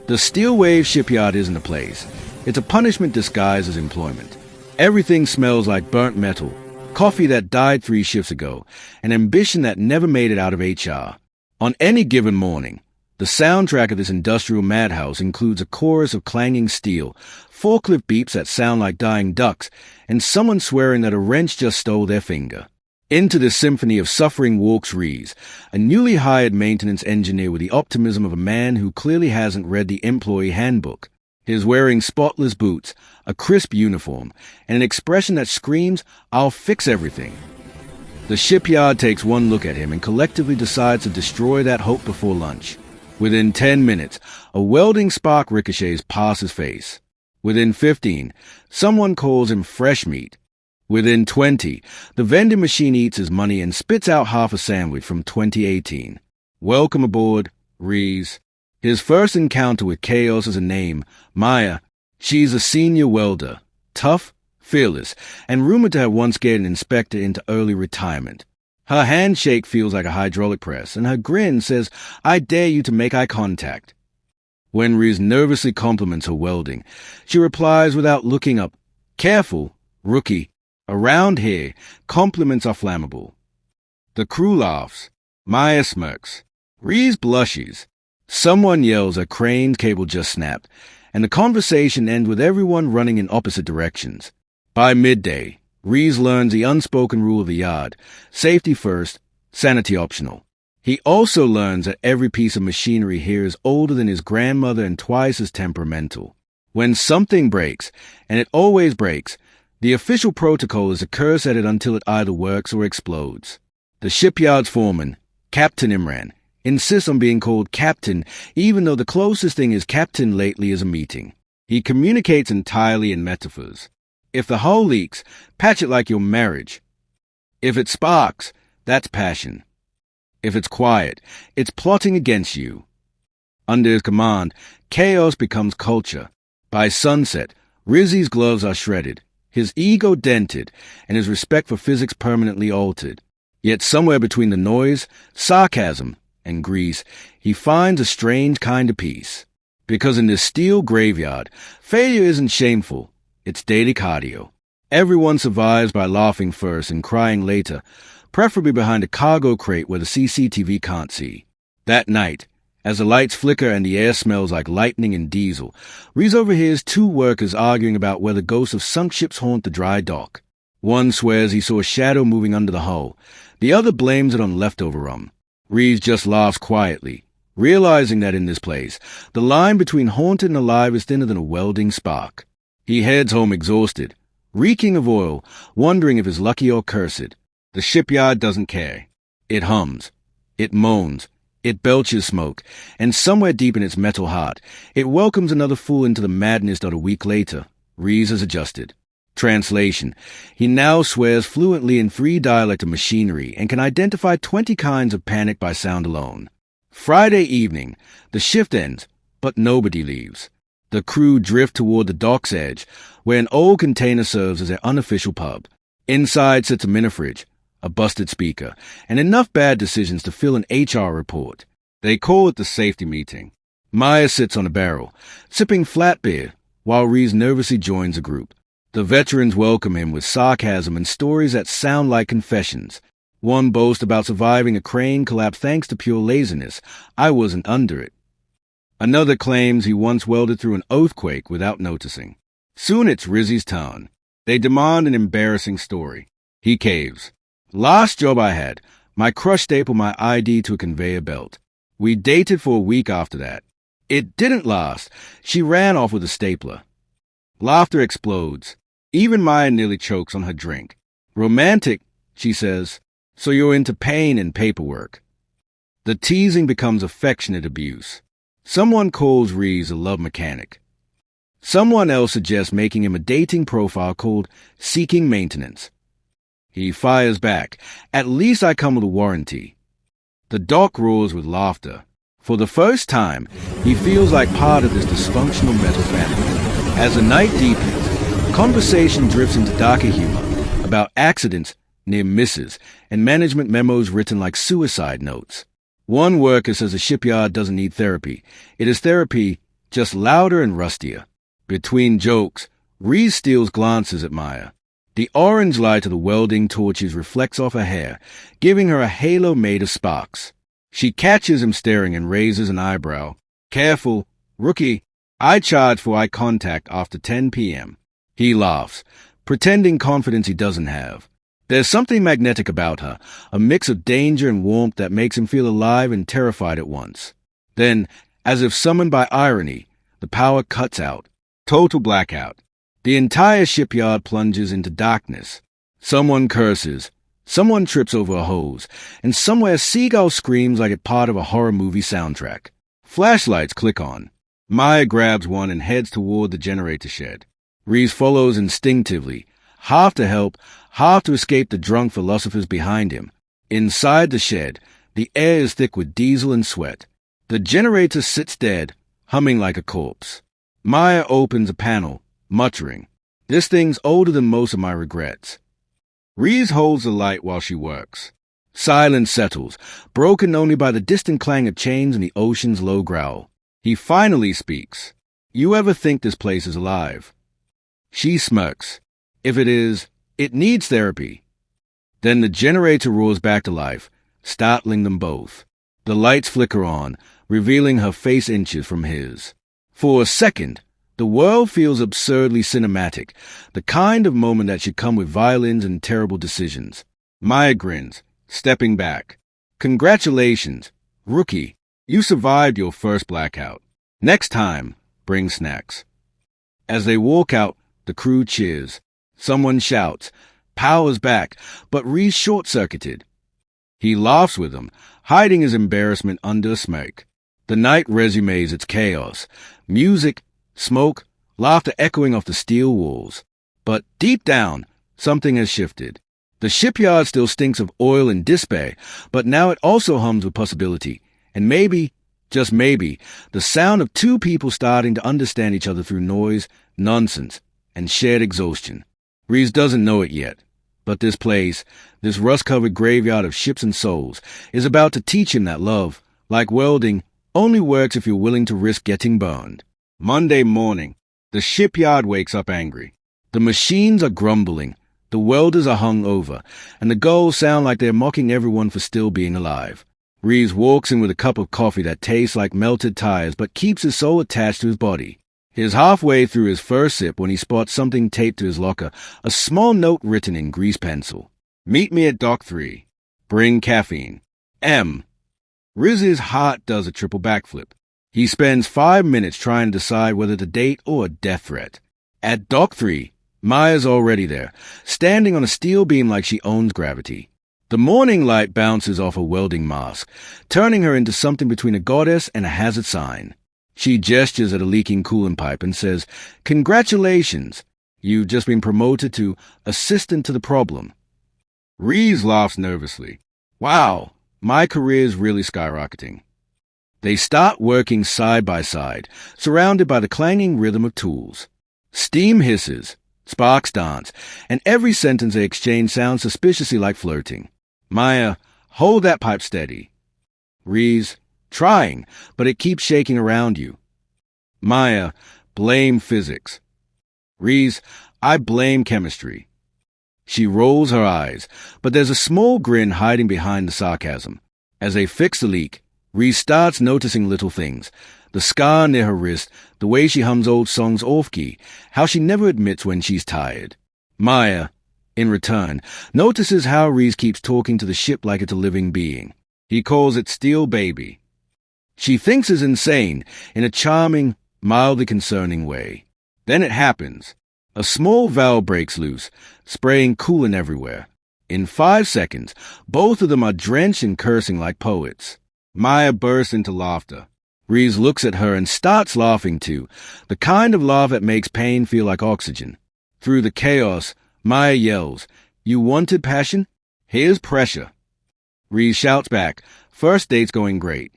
The SteelWave Shipyard isn't a place. It's a punishment disguised as employment. Everything smells like burnt metal, coffee that died 3 shifts ago, and ambition that never made it out of HR. On any given morning, the soundtrack of this industrial madhouse includes a chorus of clanging steel, forklift beeps that sound like dying ducks, and someone swearing that a wrench just stole their finger. Into this symphony of suffering walks Rees, a newly hired maintenance engineer with the optimism of a man who clearly hasn't read the employee handbook. He's wearing spotless boots, a crisp uniform, and an expression that screams, "I'll fix everything." The shipyard takes one look at him and collectively decides to destroy that hope before lunch. Within 10 minutes, a welding spark ricochets past his face. Within 15, someone calls him fresh meat. Within 20, the vending machine eats his money and spits out half a sandwich from 2018. Welcome aboard, Rees. His first encounter with chaos is a name, Maya. She's a senior welder, tough, fearless, and rumored to have once scared an inspector into early retirement. Her handshake feels like a hydraulic press, and her grin says, "I dare you to make eye contact." When Rees nervously compliments her welding, she replies without looking up, "Careful, rookie. Around here, compliments are flammable." The crew laughs. Maya smirks. Rees blushes. Someone yells a crane's cable just snapped, and the conversation ends with everyone running in opposite directions. By midday, Rees learns the unspoken rule of the yard: safety first, sanity optional. He also learns that every piece of machinery here is older than his grandmother and twice as temperamental. When something breaks, and it always breaks, the official protocol is to curse at it until it either works or explodes. The shipyard's foreman, Captain Imran, insists on being called Captain, even though the closest thing is Captain lately is a meeting. He communicates entirely in metaphors. If the hull leaks, patch it like your marriage. If it sparks, that's passion. If it's quiet, it's plotting against you. Under his command, chaos becomes culture. By sunset, Rizzy's gloves are shredded, his ego dented, and his respect for physics permanently altered. Yet somewhere between the noise, sarcasm, and grease, he finds a strange kind of peace. Because in this steel graveyard, failure isn't shameful. It's daily cardio. Everyone survives by laughing first and crying later, preferably behind a cargo crate where the CCTV can't see. That night, as the lights flicker and the air smells like lightning and diesel, Rees overhears 2 workers arguing about whether ghosts of sunk ships haunt the dry dock. One swears he saw a shadow moving under the hull. The other blames it on leftover rum. Rees just laughs quietly, realizing that in this place, the line between haunted and alive is thinner than a welding spark. He heads home exhausted, reeking of oil, wondering if it's lucky or cursed. The shipyard doesn't care. It hums. It moans. It belches smoke. And somewhere deep in its metal heart, it welcomes another fool into the madness that a week later, Rees has adjusted. Translation: he now swears fluently in 3 dialect of machinery and can identify 20 kinds of panic by sound alone. Friday evening, the shift ends, but nobody leaves. The crew drift toward the dock's edge, where an old container serves as their unofficial pub. Inside sits a mini-fridge, a busted speaker, and enough bad decisions to fill an HR report. They call it the safety meeting. Maya sits on a barrel, sipping flat beer, while Rees nervously joins the group. The veterans welcome him with sarcasm and stories that sound like confessions. One boasts about surviving a crane collapse thanks to pure laziness. "I wasn't under it." Another claims he once welded through an earthquake without noticing. Soon it's Rizzy's turn. They demand an embarrassing story. He caves. "Last job I had, my crush stapled my ID to a conveyor belt. We dated for a week after that. It didn't last. She ran off with a stapler." Laughter explodes. Even Maya nearly chokes on her drink. "Romantic," she says, "so you're into pain and paperwork." The teasing becomes affectionate abuse. Someone calls Rees a love mechanic. Someone else suggests making him a dating profile called Seeking Maintenance. He fires back, "At least I come with a warranty." The dock roars with laughter. For the first time, he feels like part of this dysfunctional metal family. As the night deepens, conversation drifts into darker humor about accidents, near misses, and management memos written like suicide notes. One worker says the shipyard doesn't need therapy. It is therapy just louder and rustier. Between jokes, Reese steals glances at Maya. The orange light of the welding torches reflects off her hair, giving her a halo made of sparks. She catches him staring and raises an eyebrow. Careful, rookie. I charge for eye contact after 10 p.m. He laughs, pretending confidence he doesn't have. There's something magnetic about her, a mix of danger and warmth that makes him feel alive and terrified at once. Then, as if summoned by irony, the power cuts out. Total blackout. The entire shipyard plunges into darkness. Someone curses, someone trips over a hose, and somewhere a seagull screams like it's part of a horror movie soundtrack. Flashlights click on. Maya grabs one and heads toward the generator shed. Reese follows instinctively, half to help, half to escape the drunk philosophers behind him. Inside the shed, the air is thick with diesel and sweat. The generator sits dead, humming like a corpse. Maya opens a panel, muttering, "This thing's older than most of my regrets." Reese holds the light while she works. Silence settles, broken only by the distant clang of chains and the ocean's low growl. He finally speaks. "You ever think this place is alive?" She smirks. "If it is, it needs therapy." Then the generator roars back to life, startling them both. The lights flicker on, revealing her face inches from his. For a second, the world feels absurdly cinematic, the kind of moment that should come with violins and terrible decisions. Maya grins, stepping back. "Congratulations, rookie. You survived your first blackout. Next time, bring snacks." As they walk out, the crew cheers. Someone shouts, "Power's back," but Reese short-circuited. He laughs with them, hiding his embarrassment under a smirk. The night resumes its chaos. Music, smoke, laughter echoing off the steel walls. But deep down, something has shifted. The shipyard still stinks of oil and despair, but now it also hums with possibility. And maybe, just maybe, the sound of two people starting to understand each other through noise, nonsense, and shared exhaustion. Reese doesn't know it yet, but this place, this rust-covered graveyard of ships and souls, is about to teach him that love, like welding, only works if you're willing to risk getting burned. Monday morning, the shipyard wakes up angry. The machines are grumbling, the welders are hung over, and the gulls sound like they're mocking everyone for still being alive. Reese walks in with a cup of coffee that tastes like melted tires but keeps his soul attached to his body. He's halfway through his first sip when he spots something taped to his locker, a small note written in grease pencil. "Meet me at Dock 3. Bring caffeine. M." Riz's heart does a triple backflip. He spends 5 minutes trying to decide whether to date or a death threat. At Dock 3, Maya's already there, standing on a steel beam like she owns gravity. The morning light bounces off a welding mask, turning her into something between a goddess and a hazard sign. She gestures at a leaking coolant pipe and says, "Congratulations, you've just been promoted to assistant to the problem." Reese laughs nervously. "Wow, my career's really skyrocketing." They start working side by side, surrounded by the clanging rhythm of tools. Steam hisses, sparks dance, and every sentence they exchange sounds suspiciously like flirting. Maya, hold that pipe steady. Reese, trying, but it keeps shaking around you. Maya, blame physics. Reese, I blame chemistry. She rolls her eyes, but there's a small grin hiding behind the sarcasm. As they fix the leak, Reese starts noticing little things. The scar near her wrist, the way she hums old songs off-key, how she never admits when she's tired. Maya, in return, notices how Reese keeps talking to the ship like it's a living being. He calls it Steel Baby. She thinks is insane, in a charming, mildly concerning way. Then it happens. A small valve breaks loose, spraying coolant everywhere. In 5 seconds, both of them are drenched and cursing like poets. Maya bursts into laughter. Reese looks at her and starts laughing too, the kind of laugh that makes pain feel like oxygen. Through the chaos, Maya yells, "You wanted passion? Here's pressure." Reese shouts back, "First date's going great."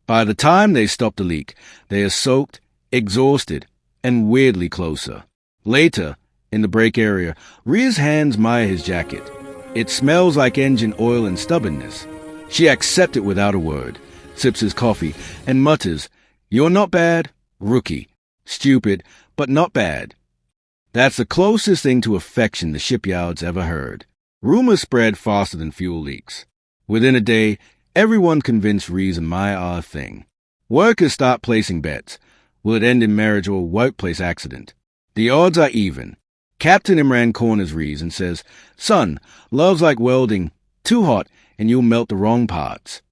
By the time they stop the leak, they are soaked, exhausted, and weirdly closer. Later, in the break area, Reese hands Maya his jacket. It smells like engine oil and stubbornness. She accepts it without a word, sips his coffee, and mutters, "You're not bad, rookie, stupid, but not bad. That's the closest thing to affection the shipyard's ever heard. Rumors spread faster than fuel leaks. Within a day, everyone convinced Rees and Maya are a thing. Workers start placing bets. Will it end in marriage or a workplace accident? The odds are even. Captain Imran corners Rees and says, "Son, love's like welding. Too hot, and you'll melt the wrong parts."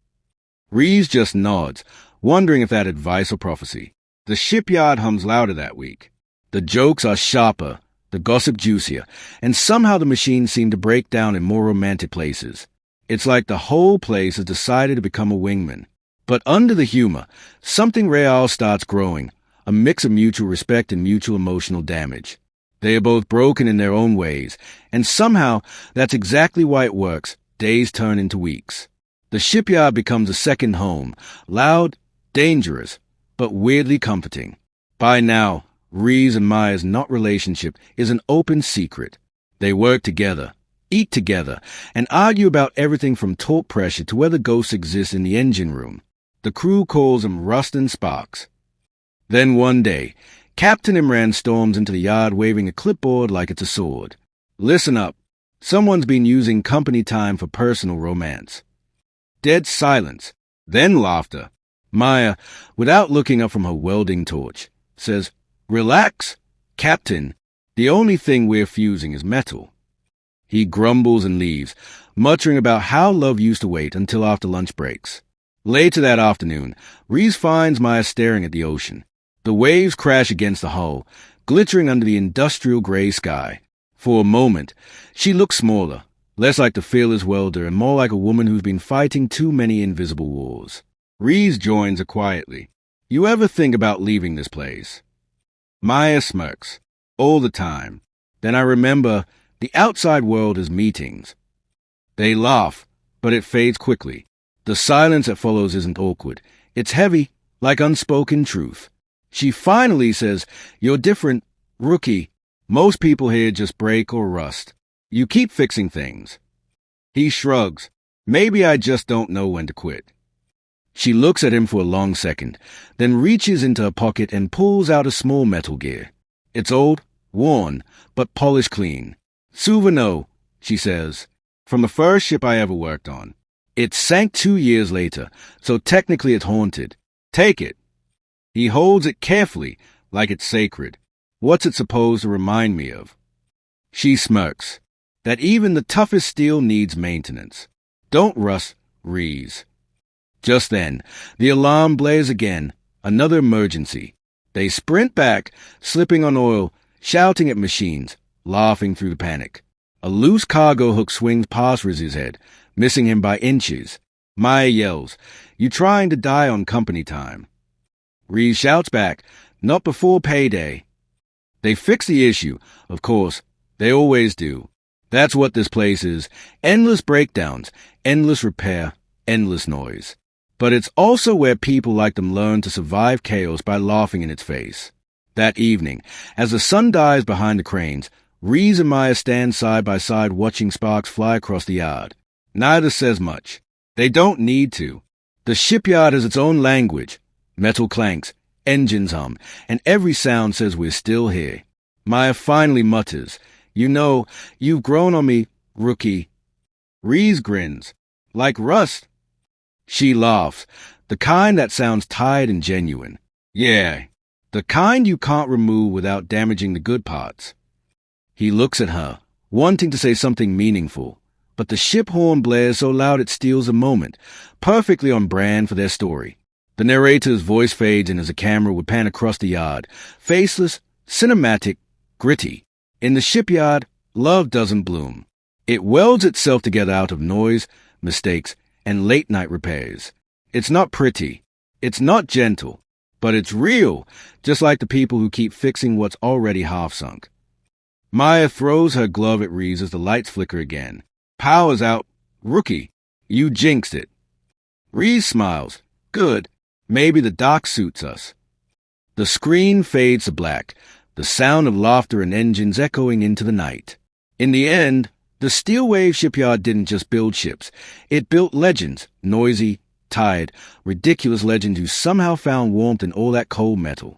Rees just nods, wondering if that advice or prophecy. The shipyard hums louder that week. The jokes are sharper, the gossip juicier, and somehow the machines seem to break down in more romantic places. It's like the whole place has decided to become a wingman. But under the humor, something real starts growing, a mix of mutual respect and mutual emotional damage. They are both broken in their own ways, and somehow that's exactly why it works. Days turn into weeks. The shipyard becomes a second home, loud, dangerous, but weirdly comforting. By now, Rees and Maya's not relationship is an open secret. They work together, eat together, and argue about everything from torque pressure to whether ghosts exist in the engine room. The crew calls them Rust and Sparks. Then one day, Captain Imran storms into the yard waving a clipboard like it's a sword. Listen up. Someone's been using company time for personal romance. Dead silence. Then laughter. Maya, without looking up from her welding torch, says, "Relax, Captain. The only thing we're fusing is metal." He grumbles and leaves, muttering about how love used to wait until after lunch breaks. Later that afternoon, Rees finds Maya staring at the ocean. The waves crash against the hull, glittering under the industrial gray sky. For a moment, she looks smaller, less like the fearless welder and more like a woman who's been fighting too many invisible wars. Rees joins her quietly. "You ever think about leaving this place?" Maya smirks. "All the time. Then I remember the outside world is meetings." They laugh, but it fades quickly. The silence that follows isn't awkward. It's heavy, like unspoken truth. She finally says, "You're different, rookie. Most people here just break or rust. You keep fixing things." He shrugs. "Maybe I just don't know when to quit." She looks at him for a long second, then reaches into her pocket and pulls out a small metal gear. It's old, worn, but polished clean. "Souvenir," she says, "from the first ship I ever worked on. It sank 2 years later, so technically it's haunted. Take it." He holds it carefully, like it's sacred. What's it supposed to remind me of? She smirks. That even the toughest steel needs maintenance. Don't rust, Rees. Just then, the alarm blares again. Another emergency. They sprint back, slipping on oil, shouting at machines, laughing through the panic. A loose cargo hook swings past Riz's head, missing him by inches. Maya yells, "You trying to die on company time?" Rees shouts back, "Not before payday." They fix the issue, of course. They always do. That's what this place is. Endless breakdowns, endless repair, endless noise. But it's also where people like them learn to survive chaos by laughing in its face. That evening, as the sun dies behind the cranes, Rees and Maya stand side by side watching sparks fly across the yard. Neither says much. They don't need to. The shipyard has its own language. Metal clanks, engines hum, and every sound says we're still here. Maya finally mutters, "You know, you've grown on me, rookie." Rees grins. "Like rust?" She laughs, the kind that sounds tired and genuine. "Yeah, the kind you can't remove without damaging the good parts." He looks at her, wanting to say something meaningful, but the ship horn blares so loud it steals a moment, perfectly on brand for their story. The narrator's voice fades in as a camera would pan across the yard, faceless, cinematic, gritty. In the shipyard, love doesn't bloom. It welds itself together out of noise, mistakes, and late-night repairs. It's not pretty. It's not gentle. But it's real, just like the people who keep fixing what's already half-sunk. Maya throws her glove at Rees as the lights flicker again. "Power's out. Rookie, you jinxed it." Rees smiles. "Good. Maybe the dark suits us." The screen fades to black, the sound of laughter and engines echoing into the night. In the end, the SteelWave Shipyard didn't just build ships. It built legends, noisy, tired, ridiculous legends who somehow found warmth in all that cold metal.